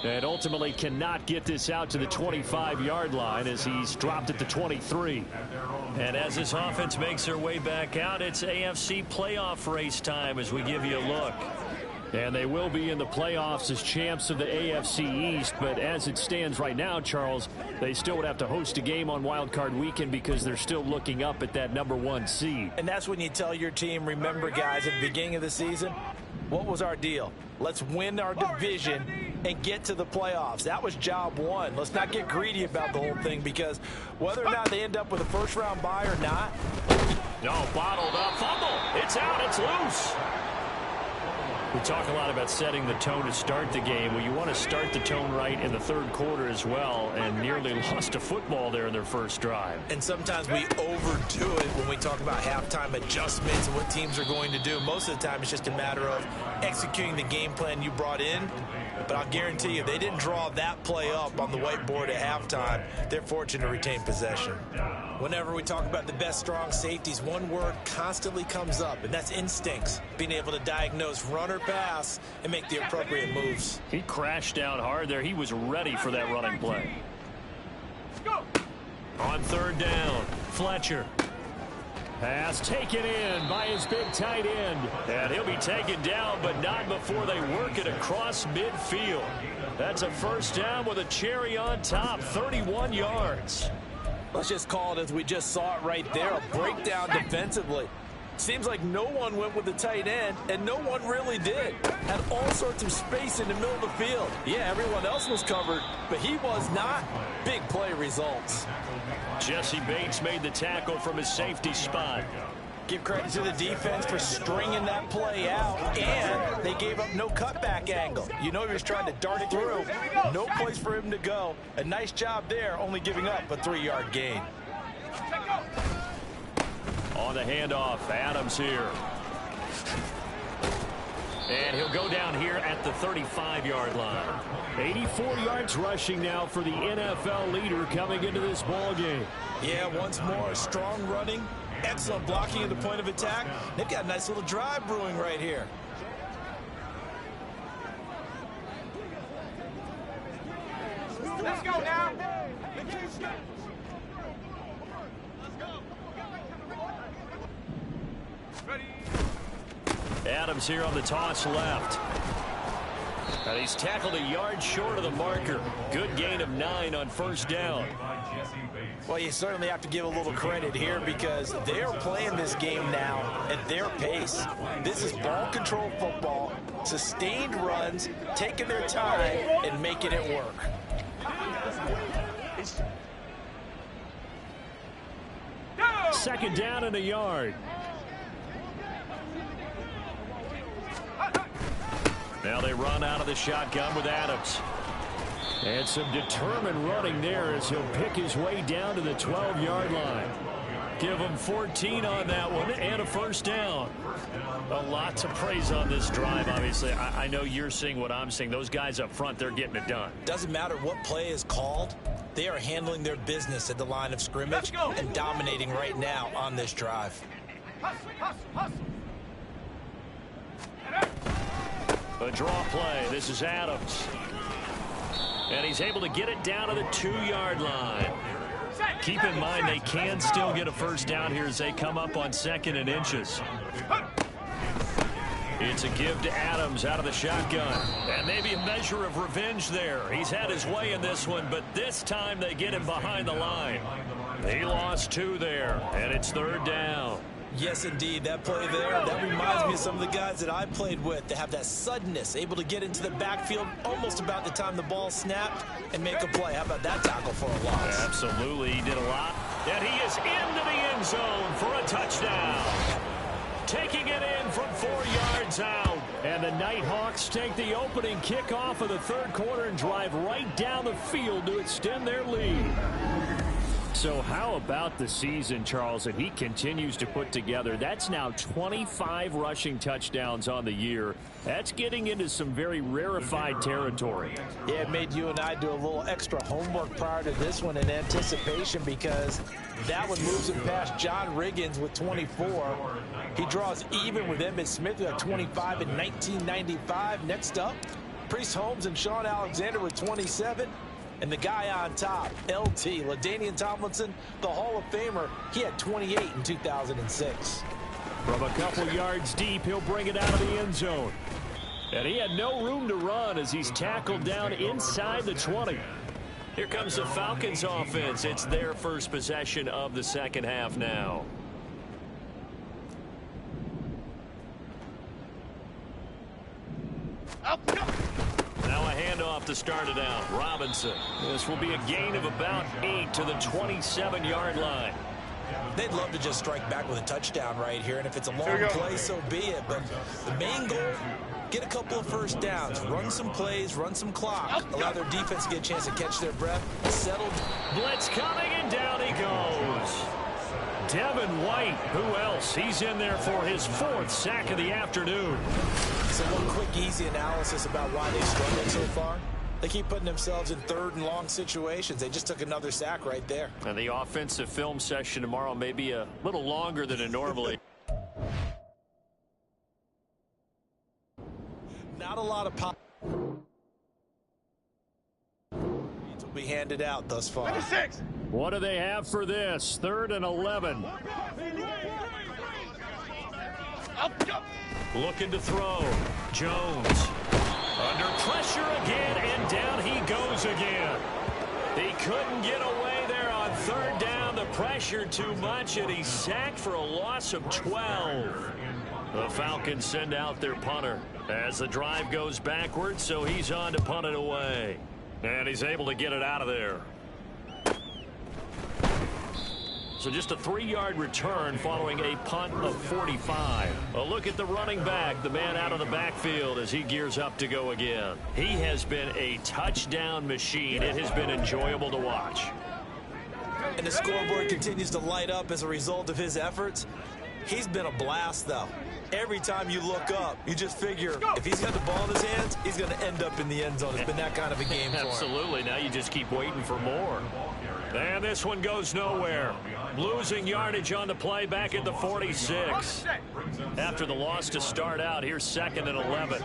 And ultimately cannot get this out to the 25-yard line as he's dropped at the 23. And as this offense makes their way back out, it's AFC playoff race time as we give you a look. And they will be in the playoffs as champs of the AFC East. But as it stands right now, Charles, they still would have to host a game on Wild Card Weekend because they're still looking up at that #1 seed. And that's when you tell your team, remember, guys, at the beginning of the season, what was our deal? Let's win our division and get to the playoffs. That was job one. Let's not get greedy about the whole thing, because whether or not they end up with a first-round bye or not. No, bottled up. Fumble. It's out. It's loose. We talk a lot about setting the tone to start the game. Well, you want to start the tone right in the third quarter as well, and nearly lost a football there in their first drive. And sometimes we overdo it when we talk about halftime adjustments and what teams are going to do. Most of the time, it's just a matter of executing the game plan you brought in. But I'll guarantee you, they didn't draw that play up on the whiteboard at halftime. They're fortunate to retain possession. Whenever we talk about the best strong safeties, one word constantly comes up, and that's instincts. Being able to diagnose run or pass and make the appropriate moves. He crashed down hard there. He was ready for that running play. On third down, Fletcher. Pass taken in by his big tight end. And he'll be taken down, but not before they work it across midfield. That's a first down with a cherry on top, 31 yards. Let's just call it as we just saw it right there, a breakdown defensively. Seems like no one went with the tight end, and no one really did. Had all sorts of space in the middle of the field. Yeah, everyone else was covered, but he was not. Big play results. Jesse Bates made the tackle from his safety spot. Give credit to the defense for stringing that play out, and they gave up no cutback angle. You know he was trying to dart through. No place for him to go. A nice job there, only giving up a 3-yard gain. On the handoff, Adams here. And he'll go down here at the 35-yard line. 84 yards rushing now for the NFL leader coming into this ball game. Yeah, once more, strong running, excellent blocking at the point of attack. They've got a nice little drive brewing right here. Let's go now. Adams here on the toss left. And he's tackled a yard short of the marker. Good gain of 9 on first down. Well, you certainly have to give a little credit here because they're playing this game now at their pace. This is ball control football, sustained runs, taking their time and making it work. Second down and a yard. Now they run out of the shotgun with Adams. And some determined running there as he'll pick his way down to the 12-yard line. Give him 14 on that one and a first down. A lot to praise on this drive, obviously. I know you're seeing what I'm seeing. Those guys up front, they're getting it done. Doesn't matter what play is called. They are handling their business at the line of scrimmage and dominating right now on this drive. A draw play. This is Adams. And he's able to get it down to the 2-yard line. Keep in mind they can still get a first down here as they come up on 2nd and inches. It's a give to Adams out of the shotgun. And maybe a measure of revenge there. He's had his way in this one, but this time they get him behind the line. He lost 2 there, and it's 3rd down. Yes, indeed. That play there, that reminds me of some of the guys that I played with that have that suddenness, able to get into the backfield almost about the time the ball snapped and make a play. How about that tackle for a loss? Absolutely. He did a lot. And he is into the end zone for a touchdown. Taking it in from 4 yards out. And the Nighthawks take the opening kickoff of the third quarter and drive right down the field to extend their lead. So how about the season, Charles, that he continues to put together? That's now 25 rushing touchdowns on the year. That's getting into some very rarefied territory. Yeah, it made you and I do a little extra homework prior to this one in anticipation, because that one moves him past John Riggins with 24. He draws even with Emmitt Smith at 25 in 1995. Next up, Priest Holmes and Sean Alexander with 27. And the guy on top, LT, LaDainian Tomlinson, the Hall of Famer, he had 28 in 2006. From a couple yards deep, he'll bring it out of the end zone. And he had no room to run as he's tackled down inside the 20. Here comes the Falcons offense. It's their first possession of the second half now. Now a handoff to start it out. Robinson. This will be a gain of about 8 to the 27-yard line. They'd love to just strike back with a touchdown right here, and if it's a long play, so be it. But the main goal, get a couple of first downs, run some plays, run some clock, allow their defense to get a chance to catch their breath, settle. Blitz coming, and down he goes. Devin White, who else? He's in there for his 4th sack of the afternoon. So one quick, easy analysis about why they've struggled so far. They keep putting themselves in third and long situations. They just took another sack right there. And the offensive film session tomorrow may be a little longer than it normally. Not a lot of pop. Will be handed out thus far. 26. What do they have for this? 3rd and 11. Looking to throw. Jones. Under pressure again, and down he goes again. He couldn't get away there on 3rd down. The pressure too much, and he's sacked for a loss of 12. The Falcons send out their punter as the drive goes backwards, so he's on to punt it away. And he's able to get it out of there. So just a 3-yard return following a punt of 45. A look at the running back, the man out of the backfield as he gears up to go again. He has been a touchdown machine. It has been enjoyable to watch. And the scoreboard continues to light up as a result of his efforts. He's been a blast, though. Every time you look up, you just figure if he's got the ball in his hands, he's going to end up in the end zone. It's been that kind of a game for him. Absolutely. Now you just keep waiting for more. And this one goes nowhere. Losing yardage on the play back at the 46. After the loss to start out, here's 2nd and 11.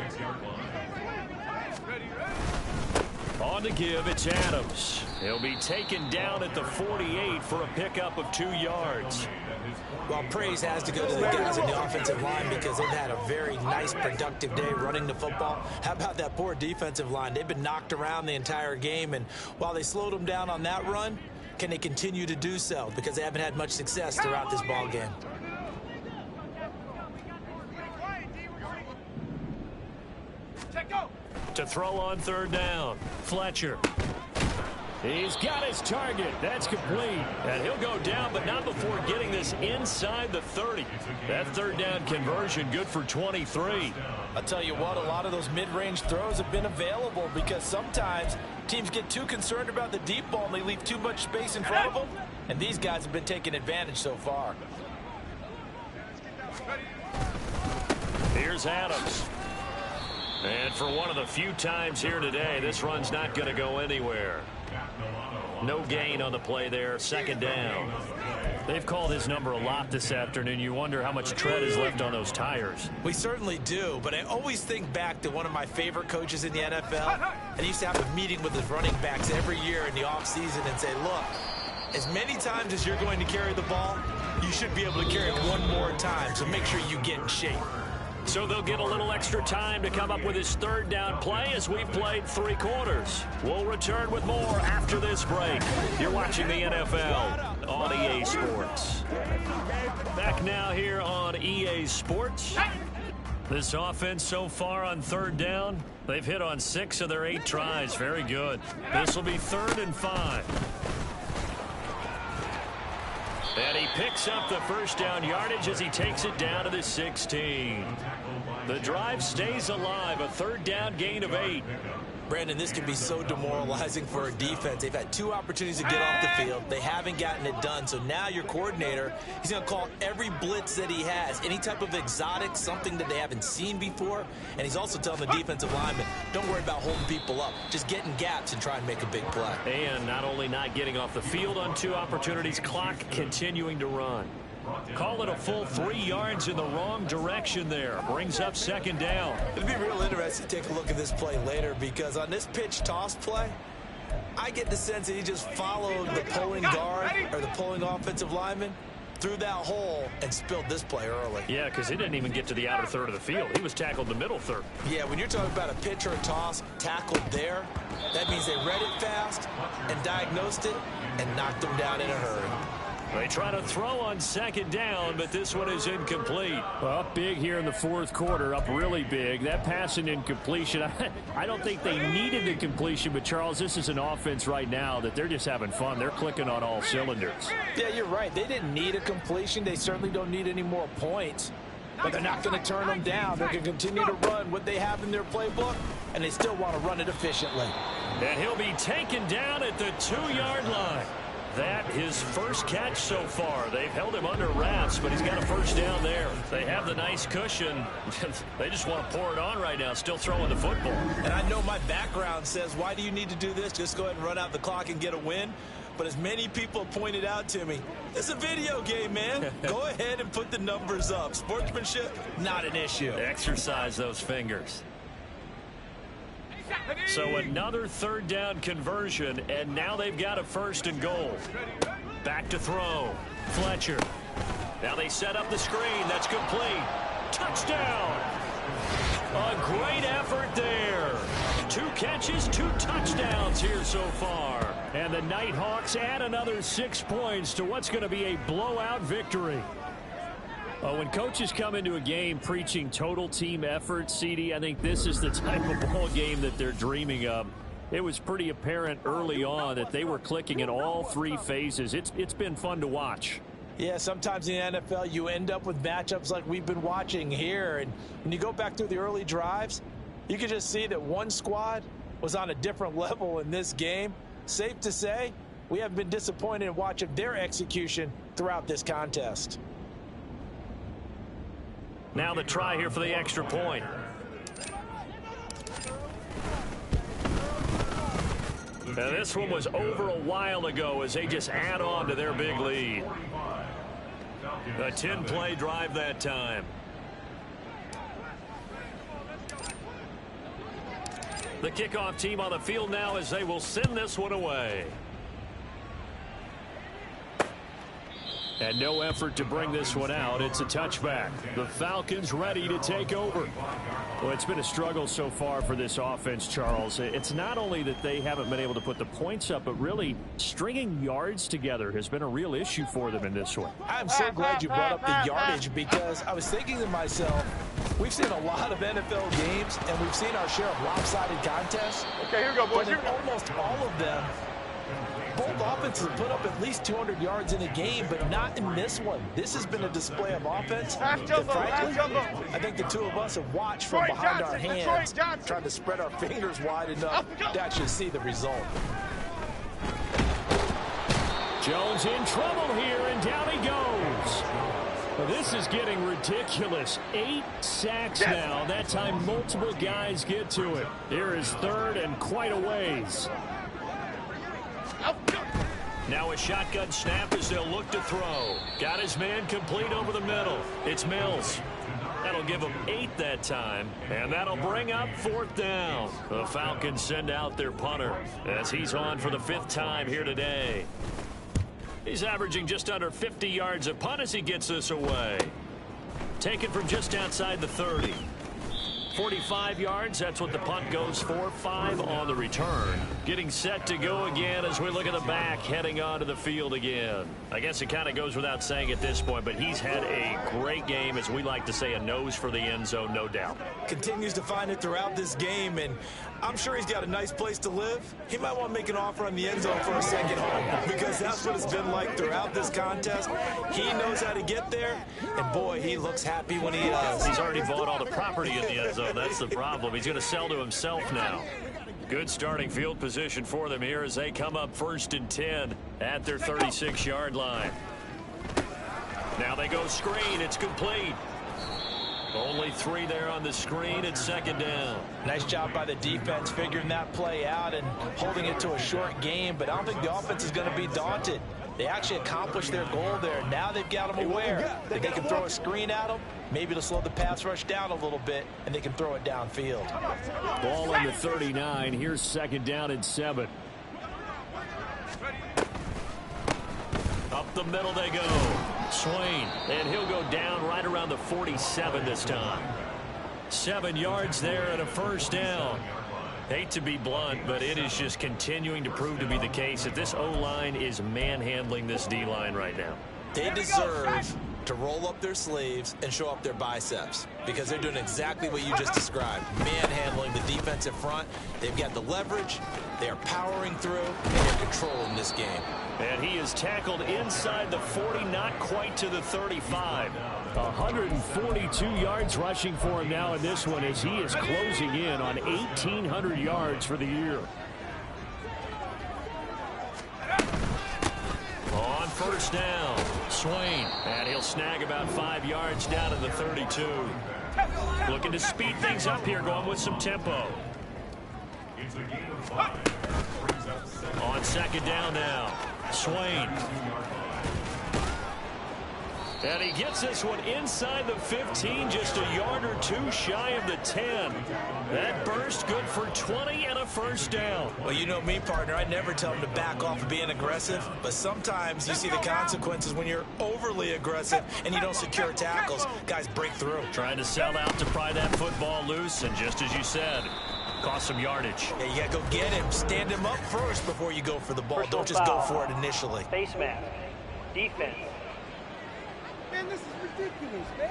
On the give, it's Adams. He'll be taken down at the 48 for a pickup of 2 yards. Well, praise has to go to the guys in the offensive line because they've had a very nice, productive day running the football. How about that poor defensive line? They've been knocked around the entire game, and while they slowed them down on that run, can they continue to do so? Because they haven't had much success throughout this ball game. To throw on 3rd down, Fletcher. He's got his target. That's complete. And he'll go down, but not before getting this inside the 30. That 3rd down conversion good for 23. I'll tell you what, a lot of those mid-range throws have been available because sometimes teams get too concerned about the deep ball and they leave too much space in front of them. And these guys have been taking advantage so far. Here's Adams. And for one of the few times here today, this run's not going to go anywhere. No gain on the play there. 2nd down. They've called his number a lot this afternoon. You wonder how much tread is left on those tires. We certainly do, but I always think back to one of my favorite coaches in the NFL, and he used to have a meeting with his running backs every year in the offseason and say, look, as many times as you're going to carry the ball, you should be able to carry it one more time, so make sure you get in shape. So they'll get a little extra time to come up with his 3rd down play as we've played 3 quarters. We'll return with more after this break. You're watching the NFL on EA Sports. Back now here on EA Sports. This offense so far on 3rd down, they've hit on 6 of their 8 tries. Very good. This will be 3rd and 5. And he picks up the 1st down yardage as he takes it down to the 16. The drive stays alive, a 3rd down gain of 8. Brandon, this can be so demoralizing for a defense. They've had 2 opportunities to get off the field. They haven't gotten it done. So now your coordinator, he's going to call every blitz that he has, any type of exotic, something that they haven't seen before. And he's also telling the defensive lineman, don't worry about holding people up. Just get in gaps and try and make a big play. And not only not getting off the field on 2 opportunities, clock continuing to run. Call it a full 3 yards in the wrong direction there. Brings up 2nd down. It'll be real interesting to take a look at this play later, because on this pitch toss play, I get the sense that he just followed the pulling guard or the pulling offensive lineman through that hole and spilled this play early. Yeah, because he didn't even get to the outer third of the field. He was tackled in the middle third. Yeah, when you're talking about a pitch or a toss tackled there, that means they read it fast and diagnosed it and knocked him down in a hurry. They try to throw on 2nd down, but this one is incomplete. Well, up big here in the 4th quarter, up really big. That pass and incompletion, I don't think they needed the completion, but Charles, this is an offense right now that they're just having fun. They're clicking on all cylinders. Yeah, you're right. They didn't need a completion. They certainly don't need any more points. But they're not going to turn them down. They're going to continue to run what they have in their playbook, and they still want to run it efficiently. And he'll be taken down at the 2-yard line. That his first catch so far. They've held him under wraps, but he's got a first down there. They have the nice cushion. They just want to pour it on right now, still throwing the football. And I know my background says, why do you need to do this? Just go ahead and run out the clock and get a win. But as many people pointed out to me, it's a video game, man. Go ahead and put the numbers up. Sportsmanship, not an issue. Exercise those fingers. So another 3rd down conversion, and now they've got a 1st and goal. Back to throw. Fletcher. Now they set up the screen. That's complete. Touchdown. A great effort there. 2 catches, 2 touchdowns here so far. And the Nighthawks add another 6 points to what's going to be a blowout victory. When coaches come into a game preaching total team effort, CD, I think this is the type of ball game that they're dreaming of. It was pretty apparent early on that they were clicking in all 3 phases. It's been fun to watch. Yeah, sometimes in the NFL you end up with matchups like we've been watching here. And when you go back through the early drives, you can just see that one squad was on a different level in this game. Safe to say, we haven't been disappointed in watching their execution throughout this contest. Now the try here for the extra point. And this one was over a while ago as they just add on to their big lead. A 10-play drive that time. The kickoff team on the field now as they will send this one away. And no effort to bring this one out. It's a touchback. The Falcons ready to take over. Well, it's been a struggle so far for this offense, Charles. It's not only that they haven't been able to put the points up, but really stringing yards together has been a real issue for them in this one. I'm so glad you brought up the yardage, because I was thinking to myself, we've seen a lot of NFL games, and we've seen our share of lopsided contests. Okay, here we go, boys. But in almost all of them, both offenses have put up at least 200 yards in a game, but not in this one. This has been a display of offense that, frankly, I think the 2 of us have watched from behind our hands, trying to spread our fingers wide enough to actually see the result. Jones in trouble here, and down he goes. Well, this is getting ridiculous. 8 sacks now. That time multiple guys get to it. Here is 3rd and quite a ways. Now a shotgun snap as they'll look to throw. Got his man complete over the middle. It's Mills. That'll give him 8 that time, and that'll bring up 4th down. The Falcons send out their punter as he's on for the 5th time here today. He's averaging just under 50 yards a punt as he gets this away. Taken from just outside the 30. 45 yards, that's what the punt goes for. 5 on the return. Getting set to go again as we look at the back, heading onto the field again. I guess it kind of goes without saying at this point, but he's had a great game, as we like to say, a nose for the end zone, no doubt. Continues to find it throughout this game, and I'm sure he's got a nice place to live. He might want to make an offer on the end zone for a second home, because that's what it's been like throughout this contest. He knows how to get there, and boy, he looks happy when he does. He's already bought all the property in the end zone. That's the problem. He's going to sell to himself now. Good starting field position for them here as they come up 1st and 10 at their 36-yard line. Now they go screen. It's complete. Only 3 there on the screen at 2nd down. Nice job by the defense figuring that play out and holding it to a short game, but I don't think the offense is going to be daunted. They actually accomplished their goal there. Now they've got them aware that they can throw a screen at them. Maybe to slow the pass rush down a little bit, and they can throw it downfield. Ball on the 39. Here's 2nd down and 7. Up the middle they go. Swain, and he'll go down right around the 47 this time. 7 yards there and a 1st down. Hate to be blunt, but it is just continuing to prove to be the case that this O-line is manhandling this D-line right now. They deserve to roll up their sleeves and show up their biceps because they're doing exactly what you just described, manhandling the defensive front. They've got the leverage, they are powering through, and they're controlling this game. And he is tackled inside the 40, not quite to the 35. 142 yards rushing for him now in this one as he is closing in on 1,800 yards for the year. On 1st down, Swain, and he'll snag about 5 yards down to the 32. Looking to speed things up here, going with some tempo. It's a game of 5. On 2nd down now, Swain. And he gets this one inside the 15, just a yard or 2 shy of the 10. That burst good for 20 and a 1st down. Well, you know me, partner. I never tell them to back off of being aggressive, but sometimes you see the consequences when you're overly aggressive and you don't secure tackles. Guys break through. Trying to sell out to pry that football loose, and just as you said, cost some yardage. Yeah, you got to go get him. Stand him up first before you go for the ball. Don't just go for it initially. Face mask. Defense. Man, this is ridiculous, man.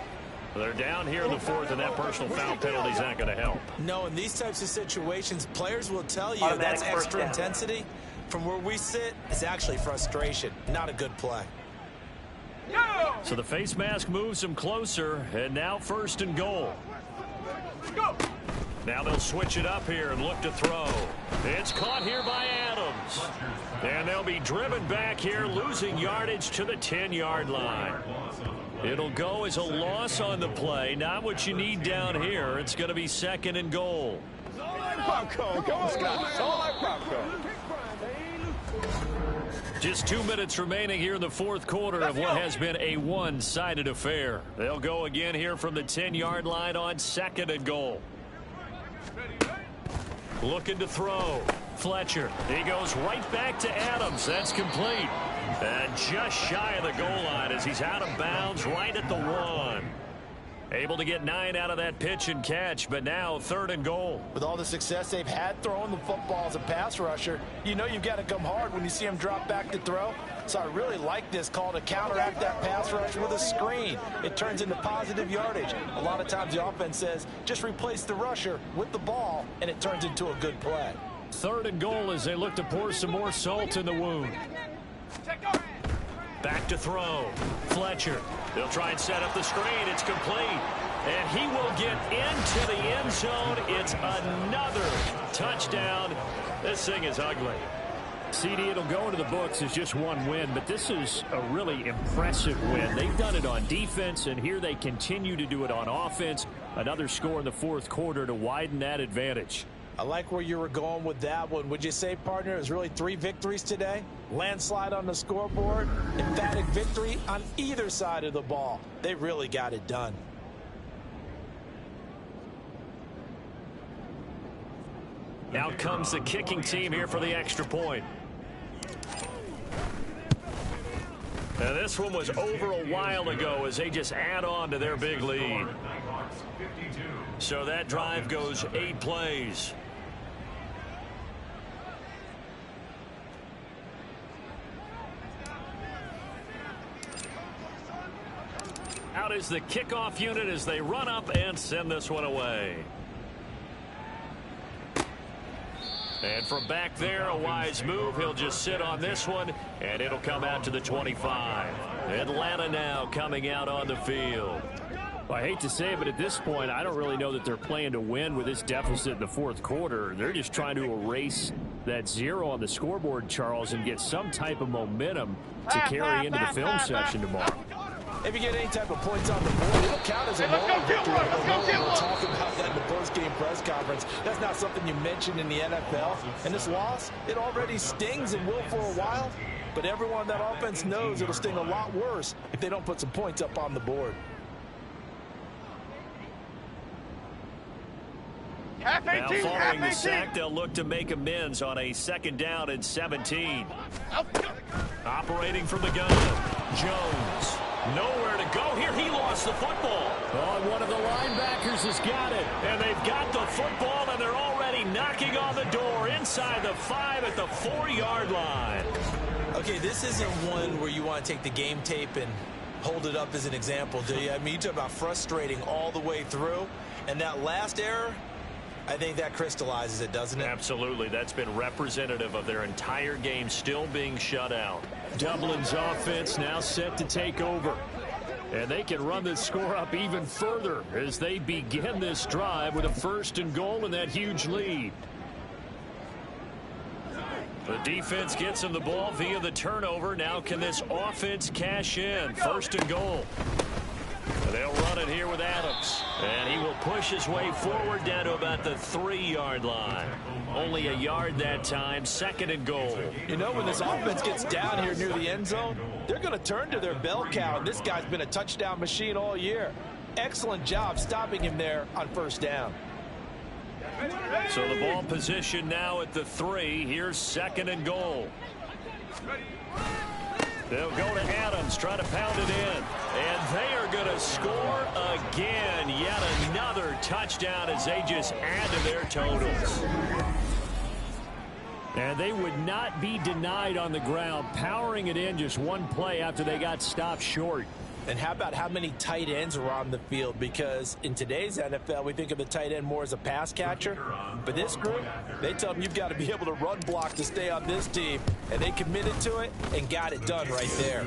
They're down here in the 4th, and that personal foul penalty is not going to help. No, in these types of situations, players will tell you Automatic that's first extra down. intensity. From where we sit, it's actually frustration. Not a good play. So the face mask moves him closer, and now 1st and goal. Now they'll switch it up here and look to throw. It's caught here by Adams. And they'll be driven back here, losing yardage to the 10-yard line. It'll go as a loss on the play. Not what you need down here. It's going to be 2nd and goal. Popcorn, come on, Scott. It's all like popcorn. Just 2 minutes remaining here in the 4th quarter of what has been a one-sided affair. They'll go again here from the 10-yard line on 2nd and goal. Looking to throw. Fletcher. He goes right back to Adams. That's complete. And just shy of the goal line as he's out of bounds right at the 1. Able to get 9 out of that pitch and catch, but now 3rd and goal. With all the success they've had throwing the football as a pass rusher, you know you've got to come hard when you see him drop back to throw. So I really like this call to counteract that pass rush with a screen. It turns into positive yardage. A lot of times the offense says, just replace the rusher with the ball, and it turns into a good play. 3rd and goal as they look to pour some more salt in the wound. Back to throw. Fletcher. They'll try and set up the screen. It's complete. And he will get into the end zone. It's another touchdown. This thing is ugly. CD, it'll go into the books as just one win, but this is a really impressive win. They've done it on defense, and here they continue to do it on offense. Another score in the 4th quarter to widen that advantage. I like where you were going with that one. Would you say, partner, it was really 3 victories today? Landslide on the scoreboard, emphatic victory on either side of the ball. They really got it done. Out comes the kicking team here for the extra point. Now this one was over a while ago as they just add on to their big lead. So that drive goes 8 plays. Out is the kickoff unit as they run up and send this one away. And from back there, a wise move. He'll just sit on this one, and it'll come out to the 25. Atlanta now coming out on the field. Well, I hate to say it, but at this point, I don't really know that they're playing to win with this deficit in the fourth quarter. They're just trying to erase that 0 on the scoreboard, Charles, and get some type of momentum to carry into the film section tomorrow. If you get any type of points on the board, it'll count as a moral victory. We'll talk about that in the post-game press conference. That's not something you mentioned in the NFL. And this loss, it already stings and will for a while. But everyone on that offense knows it'll sting a lot worse if they don't put some points up on the board. Now following the sack, they'll look to make amends on a 2nd down and 17. Operating from the gun, Jones. Nowhere to go here. He lost the football. Oh, one of the linebackers has got it. And they've got the football, and they're already knocking on the door inside the 5 at the 4-yard line. Okay, this isn't one where you want to take the game tape and hold it up as an example, do you? I mean, you talk about frustrating all the way through, and that last error, I think that crystallizes it, doesn't it? Absolutely. That's been representative of their entire game still being shut out. Dublin's offense now set to take over. And they can run this score up even further as they begin this drive with a 1st and goal and that huge lead. The defense gets him the ball via the turnover. Now can this offense cash in? 1st and goal. They'll run it here with Adams. And he will push his way forward down to about the 3-yard line. Only a yard that time. 2nd and goal. You know, when this offense gets down here near the end zone, they're going to turn to their bell cow. This guy's been a touchdown machine all year. Excellent job stopping him there on 1st down. So the ball position now at the 3. Here's 2nd and goal. They'll go to Adams, try to pound it in. And they are going to score again. Yet another touchdown as they just add to their totals. And they would not be denied on the ground, powering it in just one play after they got stopped short. And how about how many tight ends are on the field? Because in today's NFL, we think of the tight end more as a pass catcher. But this group, they tell them you've got to be able to run block to stay on this team. And they committed to it and got it done right there.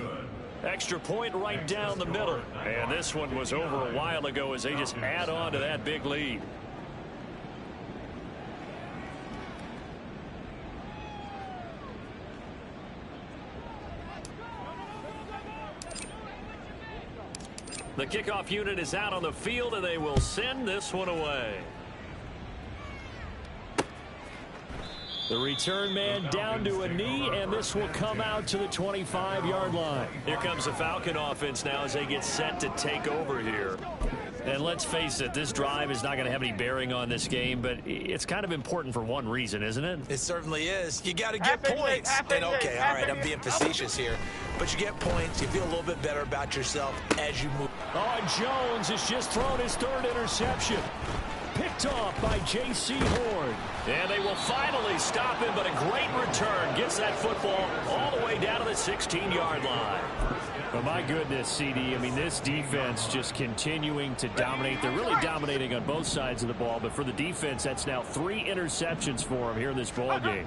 Extra point right down the middle. And this one was over a while ago as they just add on to that big lead. The kickoff unit is out on the field, and they will send this one away. The return man down to a knee, and this will come out to the 25-yard line. Here comes the Falcon offense now as they get set to take over here. And let's face it, this drive is not going to have any bearing on this game, but it's kind of important for one reason, isn't it? It certainly is. You got to get points. And okay, all right, I'm being facetious here. But you get points, you feel a little bit better about yourself as you move. Oh, and Jones has just thrown his 3rd interception. Picked off by J.C. Horn. And they will finally stop him, but a great return. Gets that football all the way down to the 16-yard line. But my goodness, CD, I mean, this defense just continuing to dominate. They're really dominating on both sides of the ball, but for the defense, that's now 3 interceptions for them here in this ball game.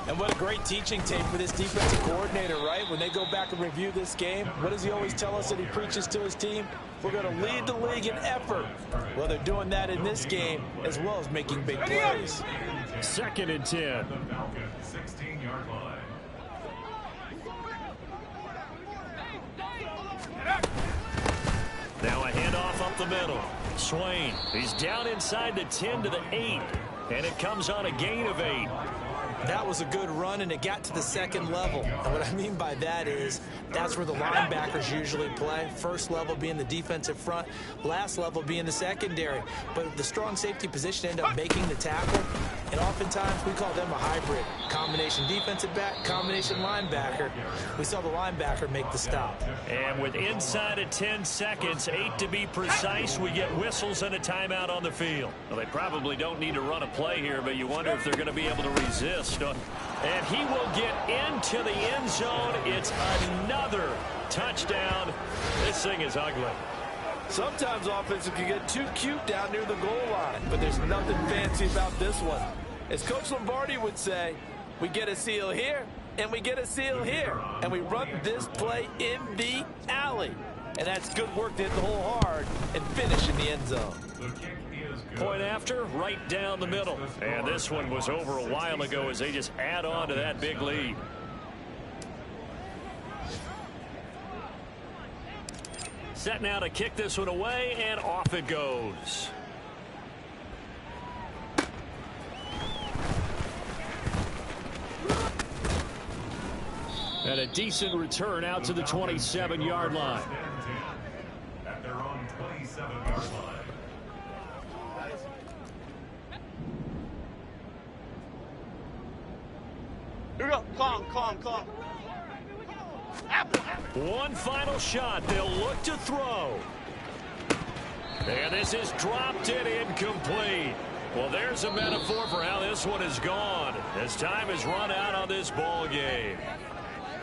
And what a great teaching tape for this defensive coordinator, right? When they go back and review this game, what does he always tell us that he preaches to his team? We're going to lead the league in effort. Well, they're doing that in this game as well as making big plays. 2nd and 10. The Falcons' 16-yard line. Now a handoff up the middle. Swain, he's down inside the 10 to the 8. And it comes on a gain of 8. That was a good run, and it got to the 2nd level. And what I mean by that is that's where the linebackers usually play. First level being the defensive front, last level being the secondary. But the strong safety position ended up making the tackle, and oftentimes we call them a hybrid. Combination defensive back, combination linebacker. We saw the linebacker make the stop. And with inside of 10 seconds, 8 to be precise, we get whistles and a timeout on the field. Well, they probably don't need to run a play here, but you wonder if they're going to be able to resist. And he will get into the end zone. It's another touchdown. This thing is ugly. Sometimes offenses can get too cute down near the goal line, but there's nothing fancy about this one. As Coach Lombardi would say, we get a seal here, and we get a seal here, and we run this play in the alley. And that's good work to hit the hole hard and finish in the end zone. The kick is good. Point after, right down the middle. And this one was over a while ago as they just add on to that big lead. Set now to kick this one away, and off it goes. And a decent return out to the 27-yard line. At their own 27-yard line. Here we go. Calm, calm, calm. One final shot. They'll look to throw. And this is dropped and incomplete. Well, there's a metaphor for how this one is gone, as time has run out on this ball game.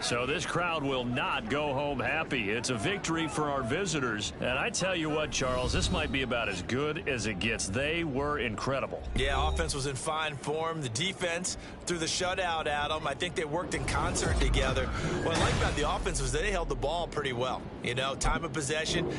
So this crowd will not go home happy. It's a victory for our visitors. And I tell you what, Charles, this might be about as good as it gets. They were incredible. Yeah, offense was in fine form. The defense threw the shutout at them. I think they worked in concert together. What I like about the offense was they held the ball pretty well. You know, time of possession.